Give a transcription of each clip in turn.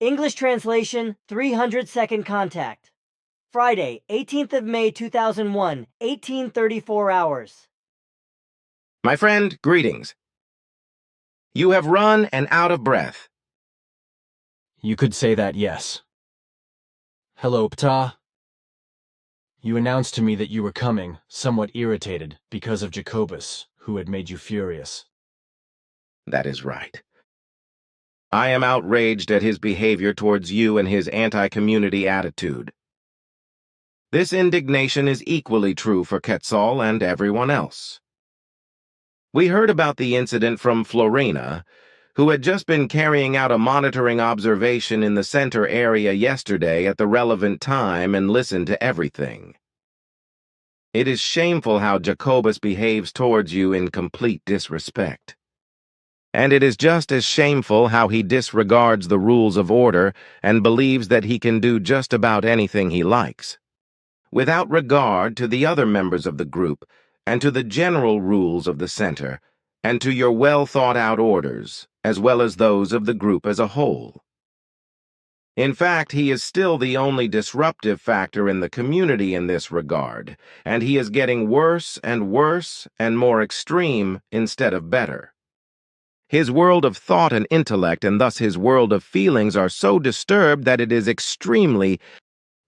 English translation, 300-second contact. Friday, 18th of May 2001, 1834 hours. My friend, greetings. You have run and out of breath. You could say that, yes. Hello, Ptaah. You announced to me that you were coming, somewhat irritated, because of Jacobus, who had made you furious. That is right. I am outraged at his behavior towards you and his anti-community attitude. This indignation is equally true for Quetzal and everyone else. We heard about the incident from Florina, who had just been carrying out a monitoring observation in the center area yesterday at the relevant time and listened to everything. It is shameful how Jacobus behaves towards you in complete disrespect. And it is just as shameful how he disregards the rules of order and believes that he can do just about anything he likes, without regard to the other members of the group and to the general rules of the center and to your well-thought-out orders, as well as those of the group as a whole. In fact, he is still the only disruptive factor in the community in this regard, and he is getting worse and worse and more extreme instead of better. His world of thought and intellect, and thus his world of feelings, are so disturbed that it is extremely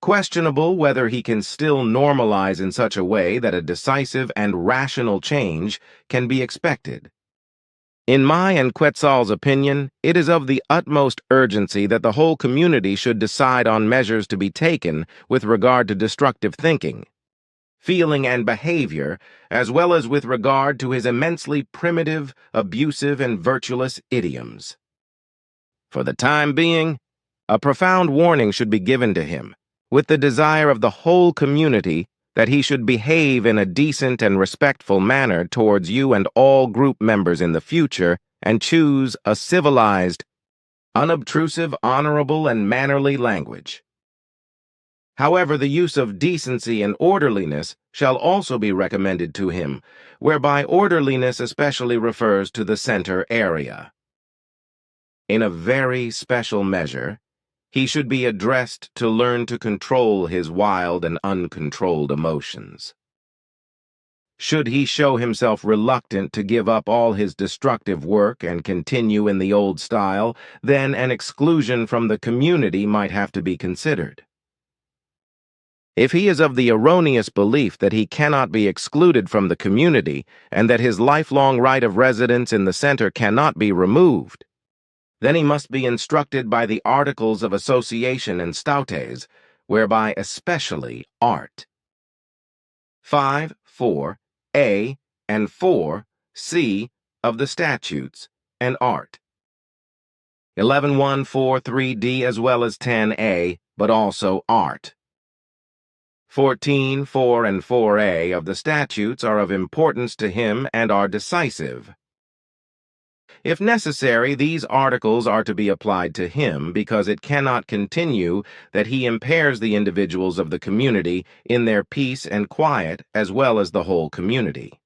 questionable whether he can still normalize in such a way that a decisive and rational change can be expected. In my and Quetzal's opinion, it is of the utmost urgency that the whole community should decide on measures to be taken with regard to destructive thinking, feeling, and behavior, as well as with regard to his immensely primitive, abusive, and virtuous idioms. For the time being, a profound warning should be given to him, with the desire of the whole community that he should behave in a decent and respectful manner towards you and all group members in the future and choose a civilized, unobtrusive, honorable, and mannerly language. However, the use of decency and orderliness shall also be recommended to him, whereby orderliness especially refers to the center area. In a very special measure, he should be addressed to learn to control his wild and uncontrolled emotions. Should he show himself reluctant to give up all his destructive work and continue in the old style, then an exclusion from the community might have to be considered. If he is of the erroneous belief that he cannot be excluded from the community and that his lifelong right of residence in the center cannot be removed, then he must be instructed by the Articles of Association and Statutes, whereby especially art. 5, 4a, and 4c of the statutes, and art. 11.143d as well as 10a, but also art. 14, 4, and 4a of the statutes are of importance to him and are decisive. If necessary, these articles are to be applied to him because it cannot continue that he impairs the individuals of the community in their peace and quiet as well as the whole community.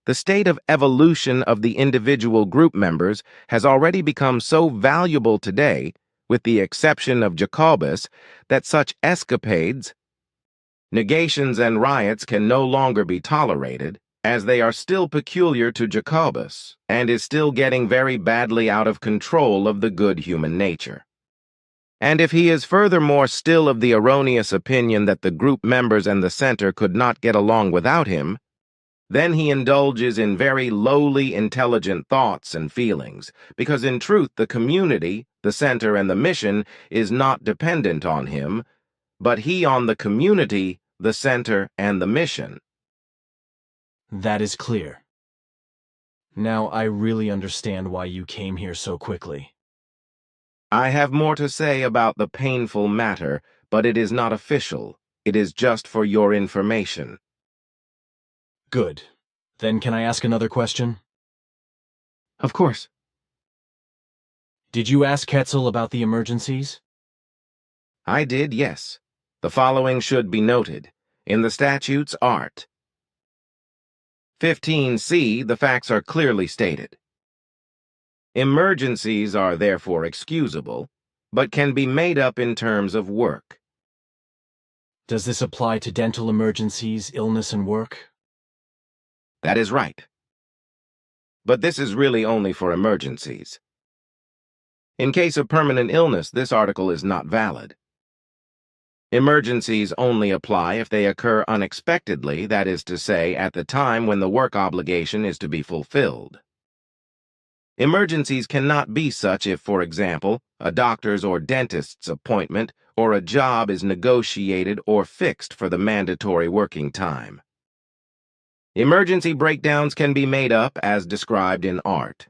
The state of evolution of the individual group members has already become so valuable today, with the exception of Jacobus, that such escapades, negations, and riots can no longer be tolerated, as they are still peculiar to Jacobus, and is still getting very badly out of control of the good human nature. And if he is furthermore still of the erroneous opinion that the group members and the center could not get along without him, then he indulges in very lowly intelligent thoughts and feelings, because in truth the community, the center, and the mission is not dependent on him, but he on the community, the center, and the mission. That is clear. Now I really understand why you came here so quickly. I have more to say about the painful matter, but it is not official. It is just for your information. Good. Then can I ask another question? Of course. Did you ask Quetzal about the emergencies? I did, yes. The following should be noted. In the statutes, art. 15c, the facts are clearly stated. Emergencies are therefore excusable, but can be made up in terms of work. Does this apply to dental emergencies, illness, and work? That is right. But this is really only for emergencies. In case of permanent illness, this article is not valid. Emergencies only apply if they occur unexpectedly, that is to say, at the time when the work obligation is to be fulfilled. Emergencies cannot be such if, for example, a doctor's or dentist's appointment or a job is negotiated or fixed for the mandatory working time. Emergency breakdowns can be made up as described in Art.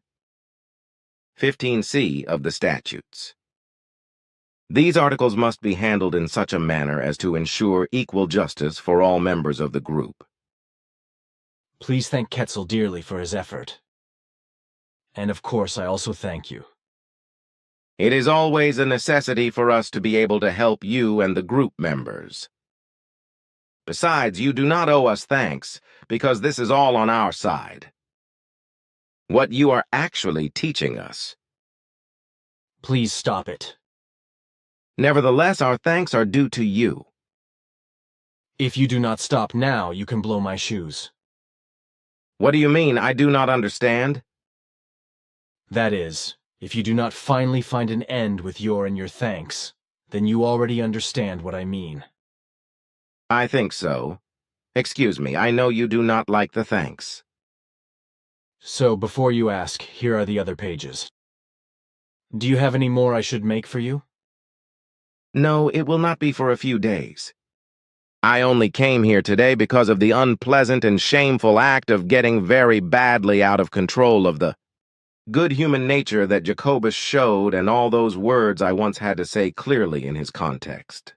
15C of the statutes. These articles must be handled in such a manner as to ensure equal justice for all members of the group. Please thank Quetzal dearly for his effort. And of course, I also thank you. It is always a necessity for us to be able to help you and the group members. Besides, you do not owe us thanks, because this is all on our side. What you are actually teaching us. Please stop it. Nevertheless, our thanks are due to you. If you do not stop now, you can blow my shoes. What do you mean? I do not understand. That is, if you do not finally find an end with your and your thanks, then you already understand what I mean. I think so. Excuse me, I know you do not like the thanks. So, before you ask, here are the other pages. Do you have any more I should make for you? No, it will not be for a few days. I only came here today because of the unpleasant and shameful act of getting very badly out of control of the good human nature that Jacobus showed and all those words I once had to say clearly in his context.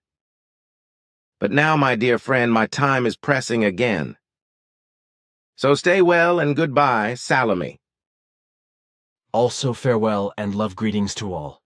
But now, my dear friend, my time is pressing again. So stay well and goodbye, Salome. Also farewell and love greetings to all.